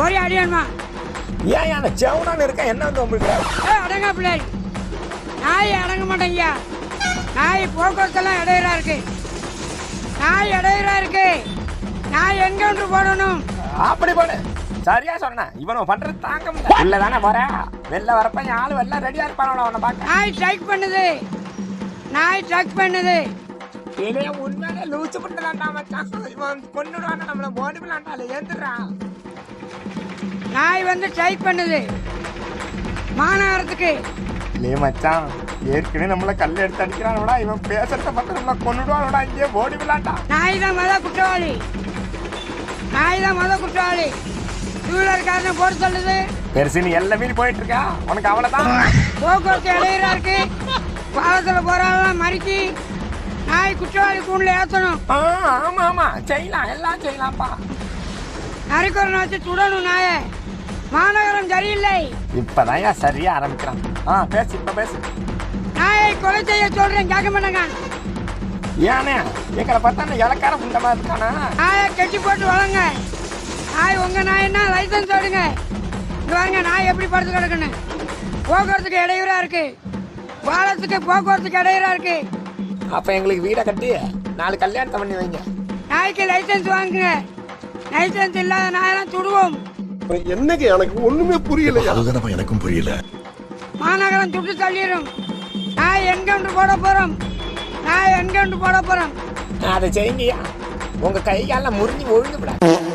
ஒரே அடியான்மா. ஏன் அந்த செவனான்னு இருக்க என்ன வந்து உங்களுக்கு அடங்க பிள்ளை. நாய் அடங்க மாட்டேங்கய்யா. நாய் போக்குவரத்தெல்லாம் இடையூறா இருக்கு. நாய் இடையூறா இருக்கு. நாய் என்கவுண்டர் போடணும். அப்படி போடு. சரியா சொன்னேன். இவன் பண்றது தாங்க முடியல. உள்ள தானே போற. வெளில வரப்ப என் ஆளு எல்லாம் ரெடியா இருப்பானோட அவனை பார்க்க. நாய் ஸ்ட்ரைக் பண்ணுது. நாய் ஸ்ட்ரைக் பண்ணுது. இளைய உண்மையிலே லூச்சு பண்ணலாம்டா மச்சான். இவன் கொன்னுடுவானா நம்மள போடி பண்ணலாம்டா. ஏந்துறா. நாய் வந்து ஸ்ட்ரைக் பண்ணுது மாநகரத்துக்கு. லே மச்சான், ஏற்கனவே நம்மள கல்ல எடுத்து அடிக்கிறானோடா. இவன் பேசுறத பார்த்து நம்மள கொன்னுடுவானோடா. இங்கே போடி விளாண்டா. நாய் தான் மொத குற்றவாளி. நாய் தான் மொத குற்றவாளி. டூலர்காரனை போட சொல்லுது. பெருசு நீ எல்லா மீறி போயிட்டு இருக்கா. உனக்கு அவ்வளவுதான். போக்குவரத்து இடையூறா இருக்கு. பாலத்துல போறாலாம் மறிக்கி நாய் குற்றவாளி கூண்டுல ஏத்தணும். ஆமா ஆமா செய்யலாம். எல்லாம் செய்யலாம்ப்பா. நரிக்குறனை வச்சு சுடணும் நாய. மாநகரம் சரியில்லை. இப்பதான் சரியா ஆரம்பிக்கிறான். பேசு இப்ப பேசு. நாயை கொலை செய்ய சொல்றேன், கேட்க மாட்டாங்க. ஏனே எங்களை பார்த்தா இலக்கார முண்டமா இருக்கானா? நாயை கட்டி போட்டு வளங்க. நாய் உங்க நாய்னா லைசன்ஸ் எடுங்க. இங்க வாங்க, நாய் எப்படி படுத்து கிடக்குன்னு. போக்குவரத்துக்கு இடையூறா இருக்கு. பாலத்துக்கு போக்குவரத்துக்கு இடையூறா இருக்கு. அப்ப எங்களுக்கு வீடை கட்டி 4 கல்யாணத்தை பண்ணி வைங்க. நாய்க்கு லைசன்ஸ் வாங்குங்க. லைசன்ஸ் இல்லாத நாயெல்லாம் சுடுவோம். என்னங்க எனக்கு ஒண்ணுமே புரியல. அதுதானப்பா எனக்கும் புரியல. மாநகரம் சுட்டு தள்ளிடும். நாய் என்கவுண்டர் போட போறோம். நாய் என்கவுண்டர் போட போறோம். அதை செய்யுங்கய்யா. உங்க கை கால முறிஞ்சு ஒழுங்கு விட.